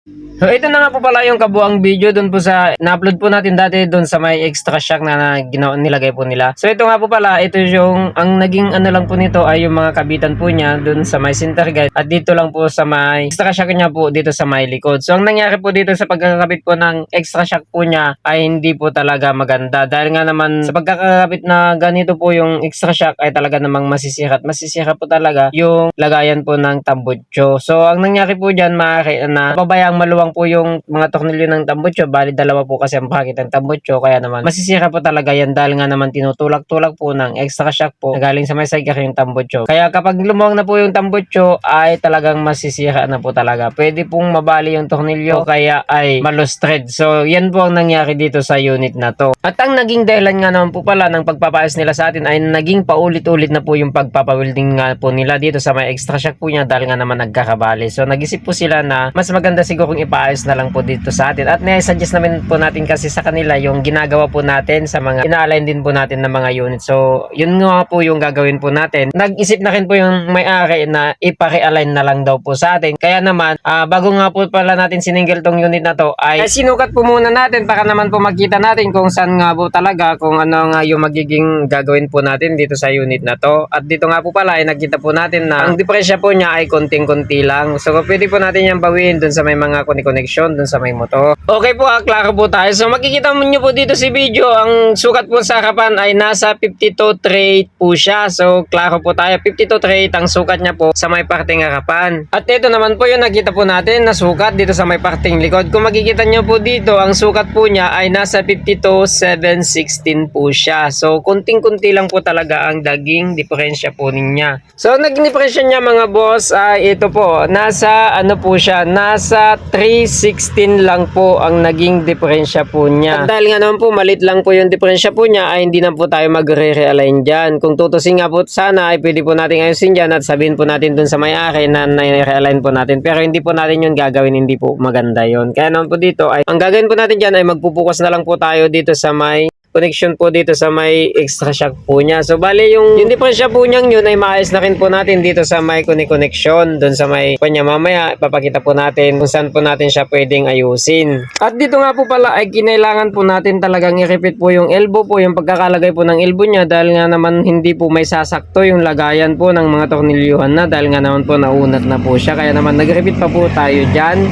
So ito na nga po pala yung kabuang video dun po sa na-upload po natin dati dun sa may extra shock na ginawa nilagay po nila. So ito nga po pala, ito yung ang naging ano lang po nito ay yung mga kabitan po niya dun sa may center guide at dito lang po sa may extra shock niya po dito sa may likod. So ang nangyari po dito sa pagkakabit po ng extra shock po niya ay hindi po talaga maganda dahil nga naman sa pagkakabit na ganito po yung extra shock ay talaga namang masisira at masisira po talaga yung lagayan po ng tambutso. So ang nangyari po diyan maaari na pabayang maluwang po yung mga tornilyo ng tambutso, bali dalawa po kasi ang bracket ng tambutso, kaya naman masisira po talaga yan dahil nga naman tinutulak-tulak po ng extra shock po na galing sa may sidecar yung tambutso. Kaya kapag lumuwang na po yung tambutso ay talagang masisira na po talaga. Pwede pong mabali yung tornilyo kaya ay malustred. So yan po ang nangyari dito sa unit na to. At ang naging dahilan nga naman po pala ng pagpapaayos nila sa atin ay naging paulit-ulit na po yung pagpapawilding nga po nila dito sa may extra shock po niya dahil nga naman nagkakabali. So nag-isip po sila na mas maganda siguro kung ipaayos na lang po dito sa atin. At nai-suggest namin po natin kasi sa kanila yung ginagawa po natin sa mga ina-align din po natin ng mga unit. So yun nga po yung gagawin po natin. Nag-isip na rin po yung may-ari na ipa-realign na lang daw po sa atin. Kaya naman bago nga po pala natin siningil tong unit na to ay sinukat po muna natin para naman po makita natin kung saan nga po talaga kung ano nga yung magiging gagawin po natin dito sa unit na to. At dito nga po pala ay nakita po natin na ang diferensya po niya ay konting-konti lang. So pwede po natin yung bawiin dun sa may mga connection dun sa may motor. Okay po, klaro po tayo. So makikita mo nyo po dito si video, ang sukat po sa harapan ay nasa 52.3 po siya. So klaro po tayo, 52.3 ang sukat niya po sa may parting harapan. At ito naman po yung nakita po natin na sukat dito sa may parting likod. Kung makikita nyo po dito, ang sukat po niya ay nasa 52.716 po siya. So kunting-kunti lang po talaga ang daging diferensya po niya. So naging diferensya niya mga boss ay ito po, nasa ano po siya, nasa 316 lang po ang naging diferensya po niya. At dahil nga naman po malit lang po yung diferensya po niya ay hindi na po tayo magre-realign dyan. Kung tutusin nga po sana ay pwede po natin ayusin dyan at sabihin po natin dun sa may-ari na realign po natin. Pero hindi po natin yun gagawin, hindi po maganda yun. Kaya naman po dito ay ang gagawin po natin dyan ay magpupukas na lang po tayo dito sa may connection po dito sa may extra shock po niya. So bali yung diferensya po niyang yun ay maayos na rin po natin dito sa may connection doon sa may kanya. Mamaya ipapakita po natin kung saan po natin siya pwedeng ayusin. At dito nga po pala ay kinailangan po natin talagang i-repeat po yung elbow po, yung pagkakalagay po ng elbow niya dahil nga naman hindi po may sasakto yung lagayan po ng mga tornilyuhan na dahil nga naman po naunat na po siya. Kaya naman nag-repeat pa po tayo dyan.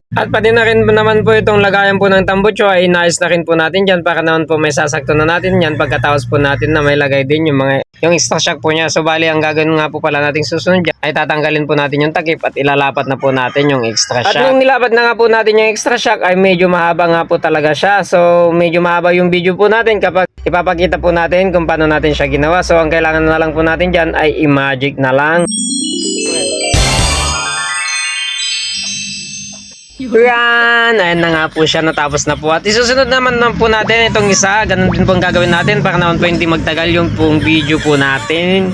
At pati na rin naman po itong lagayan po ng tambutso ay inayos na rin po natin dyan para naman po may sasakto na natin yan pagkatapos po natin na may lagay din yung extra shock po niya. So bali ang gagawin nga po pala nating susunod dyan ay tatanggalin po natin yung takip at ilalapat na po natin yung extra shock. At nung nilapat na nga po natin yung extra shock ay medyo mahaba nga po talaga siya. So medyo mahaba yung video po natin kapag ipapakita po natin kung paano natin siya ginawa. So ang kailangan na lang po natin dyan ay i-magic na lang. Yan, ayan na nga po siya, natapos na po. At isusunod naman po natin itong isa. Ganun din po ang gagawin natin para naman po hindi magtagal yung pong video po natin.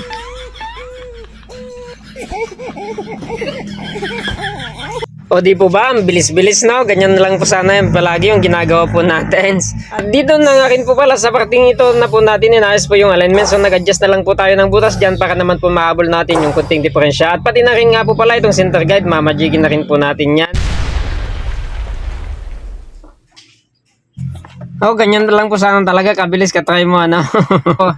O di po ba, ang bilis-bilis na, ganyan na lang po sana yung palagi yung ginagawa po natin. At dito na nga rin po pala sa parting ito na po natin inayos po yung alignment. So nag-adjust na lang po tayo ng butas dyan para naman po mahabol natin yung kunting diferensya. At pati na rin nga po pala itong center guide, mamajigin na rin po natin yan. Ganyan na lang po sana talaga, kabilis ka-try mo ano.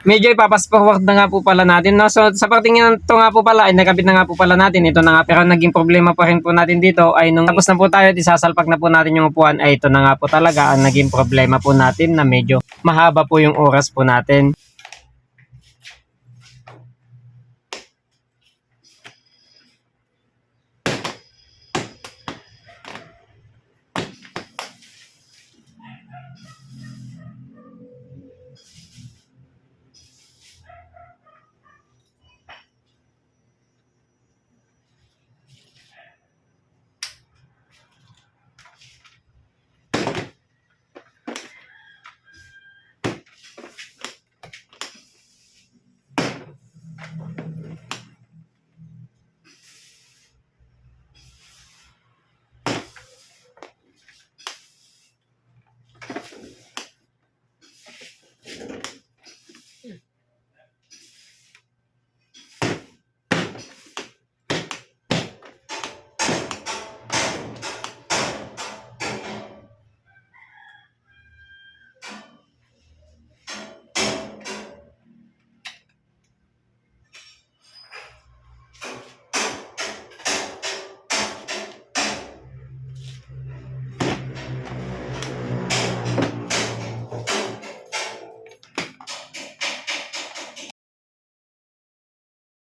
Medyo ipapas forward na nga po pala natin, no? So sa parting ito nga po pala ay nakabit na nga po pala natin ito na nga, pero naging problema pa rin po natin dito ay nung tapos na po tayo at isasalpak na po natin yung upuan ay ito na nga po talaga ang naging problema po natin na medyo mahaba po yung oras po natin.